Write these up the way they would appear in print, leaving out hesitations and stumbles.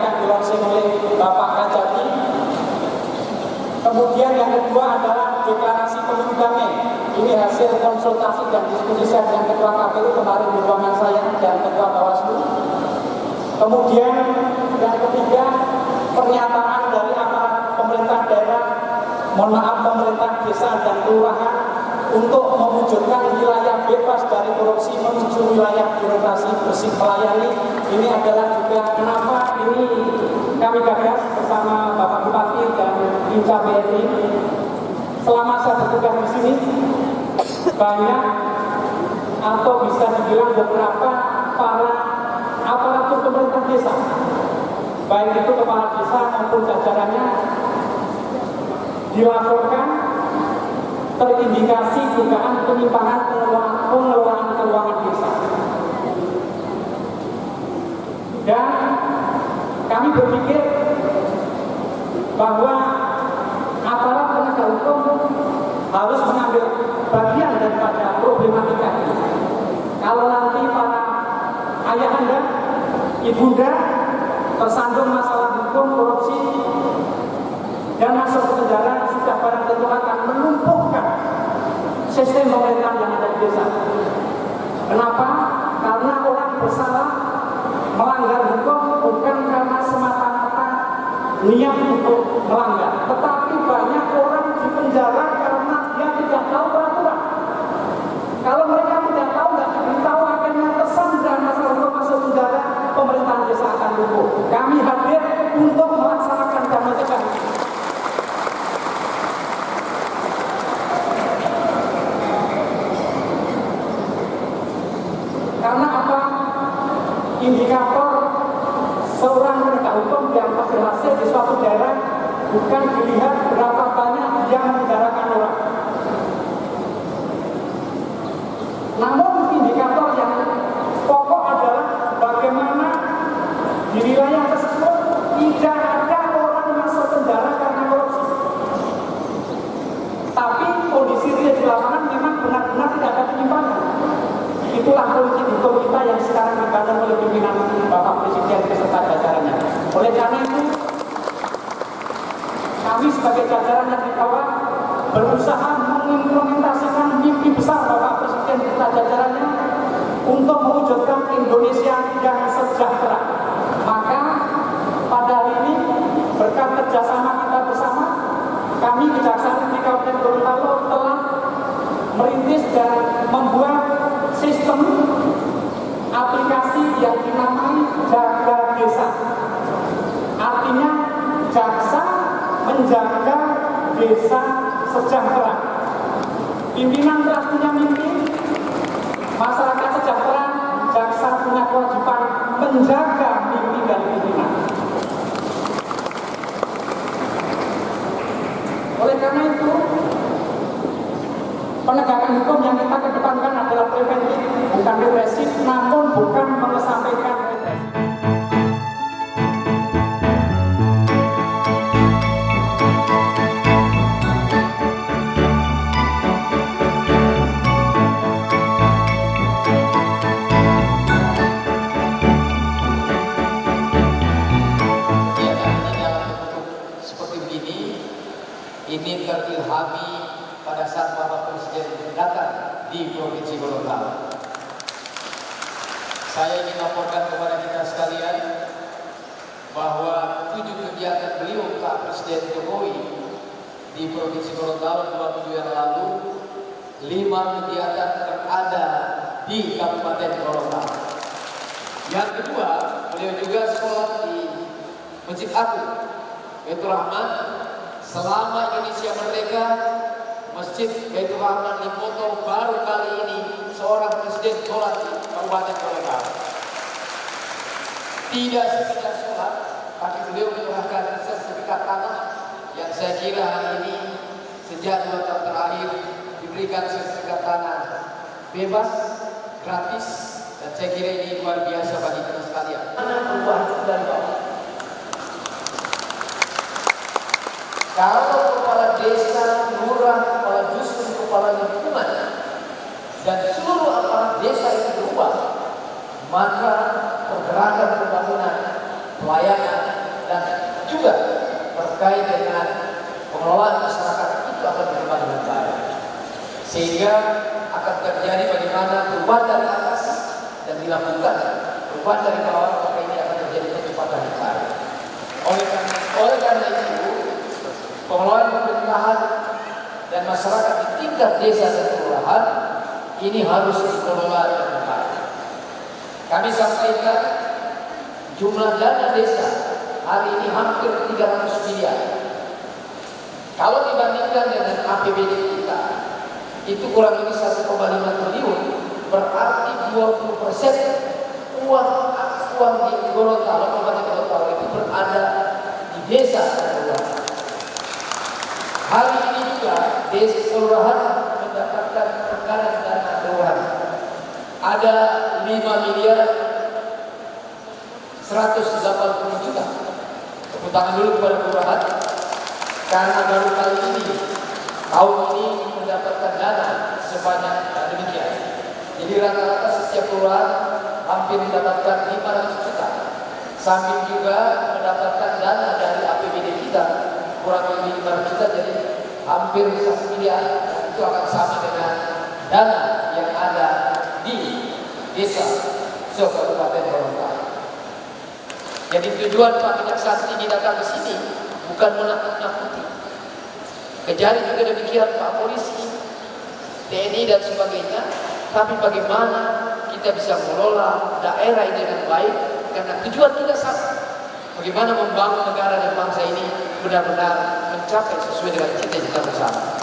disampaikan di launching oleh Bapak Kajati. Kemudian yang kedua adalah deklarasi pemilu damai. Ini hasil konsultasi dan diskusi saya dengan Ketua KPU kemarin di ruangan saya dan Ketua Bawaslu. Kemudian yang ketiga, pernyataan dari aparat pemerintah daerah, pemerintah desa dan kelurahan untuk mewujudkan wilayah bebas dari korupsi menuju wilayah birokrasi bersih melayani. Ini adalah juga kenapa ini kami gagas bersama Bapak Bupati dan Inca BRI. Selama saya bertugas di sini, banyak atau bisa dibilang beberapa para aparatur pemerintah desa, baik itu kepala desa maupun jajarannya, dilaporkan terindikasi dugaan penyimpangan pengelolaan keuangan desa. Dan kami berpikir bahwa aparat penegak hukum harus mengambil bagian daripada problematika ini. Kalau nanti para ayahanda, ibunda tersandung masalah hukum korupsi dan masuk ke penjara, sudah barang tentu akan menumpukan sistem pemerintahan yang ada di desa. Kenapa? Karena orang bersalah melanggar hukum bukan karena semata-mata niat untuk melanggar, tetapi banyak orang di penjara karena dia tidak tahu peraturan. Kalau mereka tidak tahu, nggak diberitahu, akhirnya tersandra masalah hukum masuk penjara, pemerintahan desa akan lumpuh. Kami hadir untuk melaksanakan dan mencegah. Karena apa? Indikator seorang penegak hukum yang berhasil di suatu daerah bukan dilihat berapa banyak dia memenjarakan orang, namun indikator yang pokok adalah bagaimana di wilayah tersebut tidak ada orang masuk penjara karena korupsi, tapi kondisi real di lapangan memang benar-benar tidak ada penyimpangan. Itulah politik hukum kita yang sekarang dibangun oleh pimpinan Bapak Presiden beserta jajarannya. Oleh karena itu, kami sebagai jajaran yang di bawah berusaha mengimplementasikan mimpi besar Bapak Presiden beserta jajarannya untuk mewujudkan Indonesia yang sejahtera. Maka pada hari ini, berkat kerjasama kita bersama, kami Kejaksaan Negeri Kabupaten Gorontalo telah merintis dan membuat sistem aplikasi yang dinamai Jaga Desa. Artinya jaksa menjaga desa sejahtera. Pimpinan telah punya mimpi, masyarakat sejahtera, jaksa punya kewajiban menjaga mimpi dari pimpinan. Oleh karena itu, penegakan hukum yang kita kedepankan adalah preventif, bukan represif, namun bukan mengesampingkan represif. Seperti begini, ini terilhami pada saat Bapak Presiden datang di Provinsi Gorontalo. Saya ingin laporkan kepada kita sekalian bahwa 7 kegiatan beliau Pak Presiden Jokowi di Provinsi Gorontalo 2 minggu yang lalu, 5 kegiatan terada di Kabupaten Gorontalo. Yang kedua, beliau juga sholat di Masjid Agung Baitur Rahman. Selama Indonesia merdeka, Masjid Baitur Rahman Lipoto baru kali ini seorang presiden sholat di Kabupaten Gorontalo. Tidak sekedar sholat, tapi beliau menyerahkan sertifikat tanah yang saya kira hari ini sejak 2 tahun terakhir diberikan sertifikat tanah bebas, gratis, dan saya kira ini luar biasa bagi kita sekalian. Mana perubahan dari bawah? Kalau kepala desa, lurah, kepala dusun, kepala lingkungan, dan seluruh aparat desa itu berubah, maka pergerakan pembangunan, pelayanan, dan juga terkait dengan pengelolaan masyarakat itu akan berkembang dengan baik, sehingga akan terjadi bagaimana perubahan dari atas dan dilakukan perubahan dari bawah, maka ini akan terjadi kecepatan yang baik. Oleh karena itu, pengelolaan pemerintahan dan masyarakat di tingkat desa dan kelurahan ini harus dikelola dengan baik. Kami sampaikan jumlah dana desa hari ini hampir 300 miliar. Kalau dibandingkan dengan APBD kita, itu kurang lebih 1,5 triliun, berarti 20% uang di Gorontalo, Kabupaten Gorontalo itu berada di desa dan kelurahan. Hari ini juga desa kelurahan mendapatkan perkaran dana kelurahan. Ada 5 miliar 180 juta. Tepuk tangan dulu kepada kelurahan, karena baru kali ini tahun ini mendapatkan dana sebanyak demikian. Jadi rata-rata setiap kelurahan hampir mendapatkan 500 juta. Sambil juga mendapatkan dana dari APBD kita kurang lebih 500 juta, jadi hampir 1 miliar. Itu akan sama dengan dana yang ada di desa Kabupaten Gorontalo. Jadi tujuan Pak Minyak Santi datang ke sini bukan menakut-nakuti. Kejari juga demikian Pak Polisi, TNI dan sebagainya. Tapi bagaimana kita bisa mengelola daerah ini dengan baik, karena tujuan kita sama. Bagaimana membangun negara dan bangsa ini benar-benar mencapai sesuai dengan cita-cita bersama,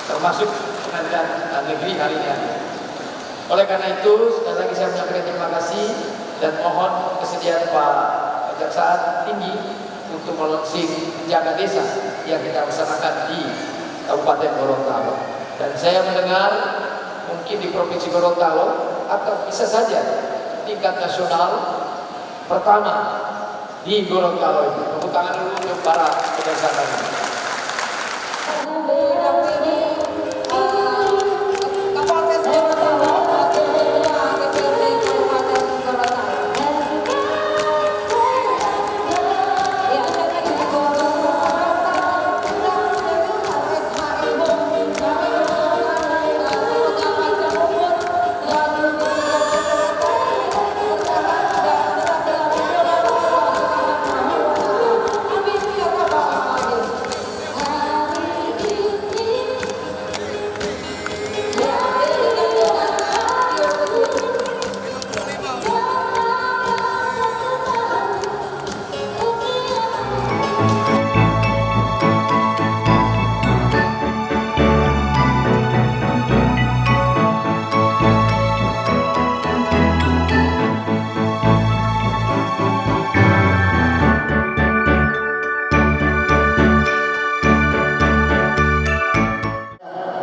termasuk pengadilan negeri hari ini. Oleh karena itu, sekali lagi saya menyampaikan terima kasih dan mohon kesediaan Pak Kejaksaan Tinggi untuk melunching jaga desa yang kita laksanakan di Kabupaten Gorontalo. Dan saya mendengar mungkin di Provinsi Gorontalo atau bisa saja tingkat nasional pertama di Gorontalo itu. Tepuk tangan dulu untuk para kejaksaan.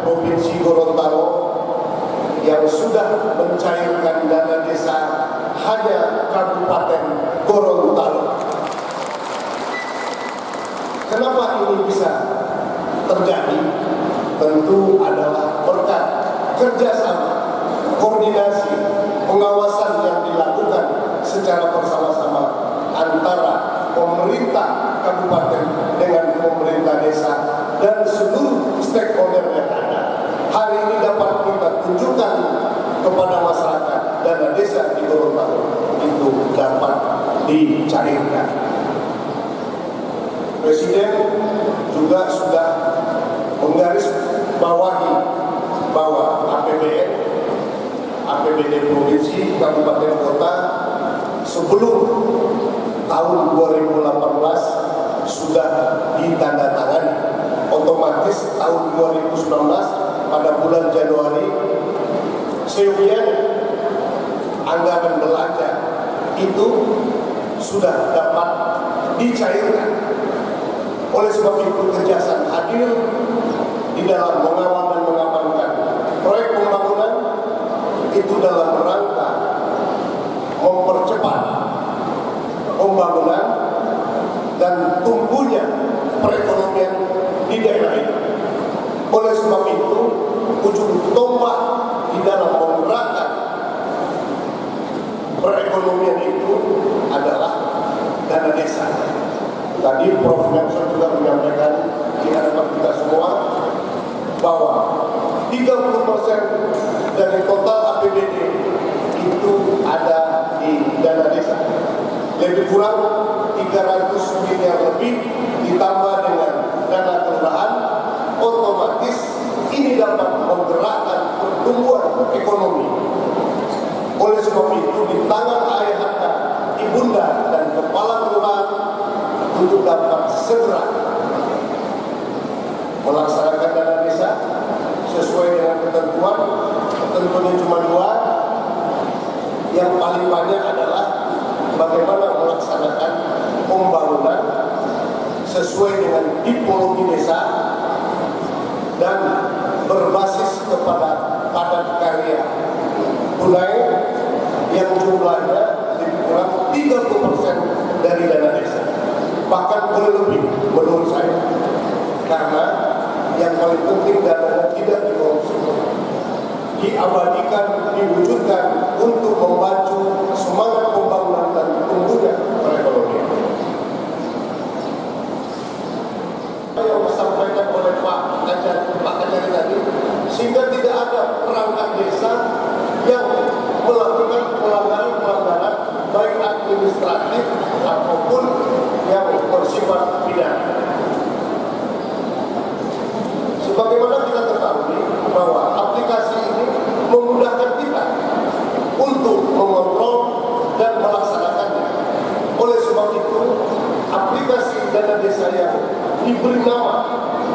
Provinsi Gorontalo yang sudah mencairkan dana desa hanya Kabupaten Gorontalo. Kenapa ini bisa terjadi? Tentu adalah berkat kerjasama, koordinasi, pengawasan yang dilakukan secara bersama-sama antara pemerintah kabupaten dengan pemerintah desa dan seluruh stakeholder yang ada. Hari ini dapat kita tunjukkan kepada masyarakat dana desa di Gorontalo itu dapat dicairkan. Presiden juga sudah menggarisbawahi bahwa APBD provinsi, kabupaten, kota sebelum tahun 2018 sudah ditandatangani. Otomatis tahun 2019 pada bulan Januari seyogianya anggaran belanja itu sudah dapat dicairkan. Oleh sebab itu Kejaksaan hadir di dalam mengawal dan mengamankan proyek pembangunan itu dalam rangka mempercepat pembangunan dan tumbuhnya perekonomian di daerah ini. Oleh sebab itu, ujung tombak di dalam menggerakkan perekonomian itu adalah dana desa. Tadi Prof. Nelson juga menyampaikan di hadapan kita semua bahwa 30% dari total APBD itu ada di dana desa. Lebih kurang 300 miliar lebih ditambah dengan dana kelurahan, otomatis ini dapat menggerakkan pertumbuhan ekonomi. Oleh sebab itu, di tangan ayahanda, ibunda, dan kepala kelurahan untuk dapat segera melaksanakan dana desa sesuai dengan ketentuan. Ketentuannya cuma 2. Yang paling banyak adalah bagaimana melaksanakan pembangunan sesuai dengan tipologi desa dan berbasis kepada padat karya tunai yang jumlahnya lebih kurang 30% dari dana desa. Bahkan boleh lebih menurut saya. Karena yang paling penting dananya tidak dikorupsi, diabadikan, diwujudkan untuk membantu semangat pembangunan dan tumbuhnya perekonomian. Yang disampaikan oleh Pak Kajari tadi, sehingga tidak ada perangkat desa yang melakukan pelanggaran-pelanggaran baik administratif ataupun yang bersifat pidana. Sebagaimana kita ketahui bahwa aplikasi ini memudahkan kita untuk mengontrol dan melaksanakannya. Oleh sebab itu, aplikasi dana desa yang diberi nama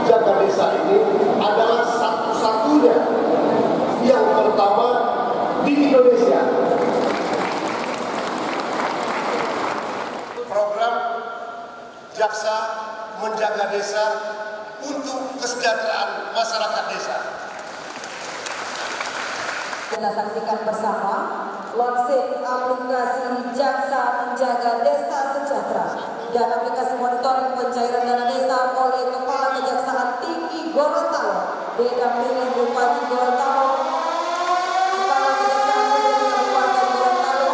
Jaga Desa ini adalah satu-satunya yang pertama di Indonesia. Program Jaksa Menjaga Desa untuk kesejahteraan masyarakat desa. Kita saksikan bersama launching aplikasi Jaksa Menjaga Desa Sejahtera dan aplikasi monitoring pencairan dana desa oleh Kepala Kejaksaan Tinggi Gorontalo didampingi Bupati Gorontalo, Kepala Kejaksaan Tinggi Kabupaten Gorontalo,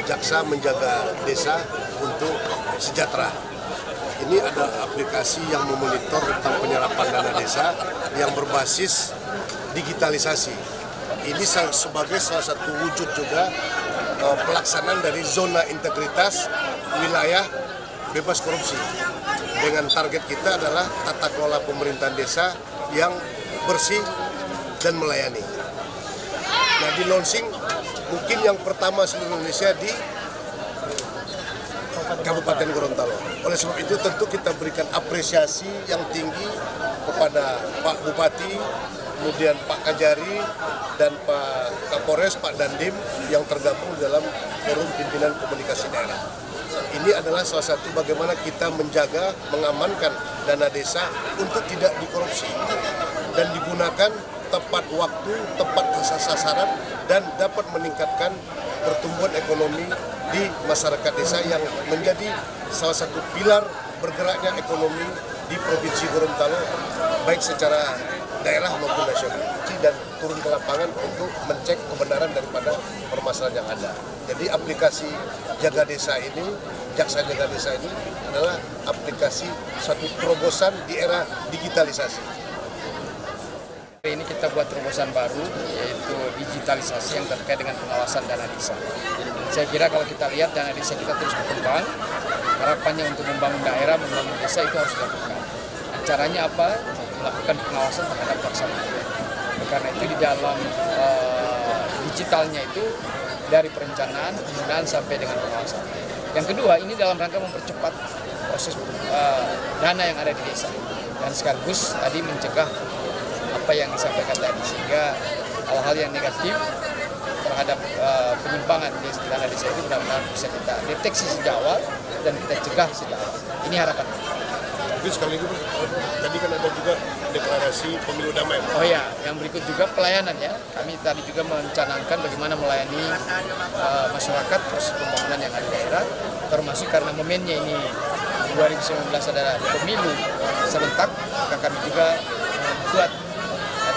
Jaksa Menjaga Desa untuk Sejahtera. Ini ada aplikasi yang memonitor tentang penyerapan dana desa yang berbasis digitalisasi. Ini sebagai salah satu wujud juga pelaksanaan dari zona integritas wilayah bebas korupsi. Dengan target kita adalah tata kelola pemerintahan desa yang bersih dan melayani. Nah, di launching mungkin yang pertama seluruh Indonesia di Kabupaten Gorontalo. Oleh sebab itu tentu kita berikan apresiasi yang tinggi kepada Pak Bupati, kemudian Pak Kajari, dan Pak Kapolres, Pak Dandim yang tergabung dalam forum pimpinan komunikasi daerah. Ini adalah salah satu bagaimana kita menjaga, mengamankan dana desa untuk tidak dikorupsi dan digunakan tepat waktu, tepat sasaran, dan dapat meningkatkan pertumbuhan ekonomi di masyarakat desa yang menjadi salah satu pilar bergeraknya ekonomi di Provinsi Gorontalo, baik secara daerah maupun nasional. Dan turun ke lapangan untuk mencek kebenaran daripada permasalahan yang ada. Jadi aplikasi Jaga Desa ini, Jaksa Jaga Desa ini adalah aplikasi satu terobosan di era digitalisasi. Hari ini kita buat terobosan baru, yaitu digitalisasi yang terkait dengan pengawasan dana desa. Saya kira kalau kita lihat dana desa kita terus berkembang, harapannya untuk membangun daerah, membangun desa itu harus dilakukan. Nah, caranya apa? Melakukan pengawasan terhadap pelaksanaan. Karena itu di dalam digitalnya itu dari perencanaan, penggunaan sampai dengan pengawasan. Yang kedua, ini dalam rangka mempercepat proses dana yang ada di desa dan sekaligus tadi mencegah apa yang disampaikan tadi, sehingga hal-hal yang negatif terhadap penyimpangan di dana desa itu benar-benar bisa kita deteksi sejak awal dan kita cegah sejak awal. Ini harapan. Tapi sekaligus tadi kan ada juga deklarasi pemilu damai. Oh ya, yang berikut juga pelayanan ya. Kami tadi juga mencanangkan bagaimana melayani masyarakat proses pembangunan yang ada di daerah, termasuk karena momennya ini 2019 adalah pemilu serentak, maka kami juga membuat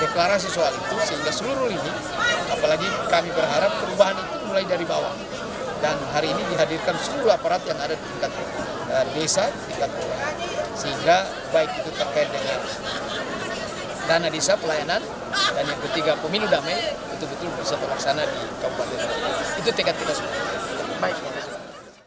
deklarasi soal itu sehingga seluruh lini, apalagi kami berharap perubahan itu mulai dari bawah, dan hari ini dihadirkan seluruh aparat yang ada di tingkat desa, tingkat kelurahan, sehingga baik itu terkait dengan dana desa, pelayanan, dan yang ketiga pemilu damai betul-betul bisa terlaksana di Kabupaten. Itu tekad kita semua. Baik.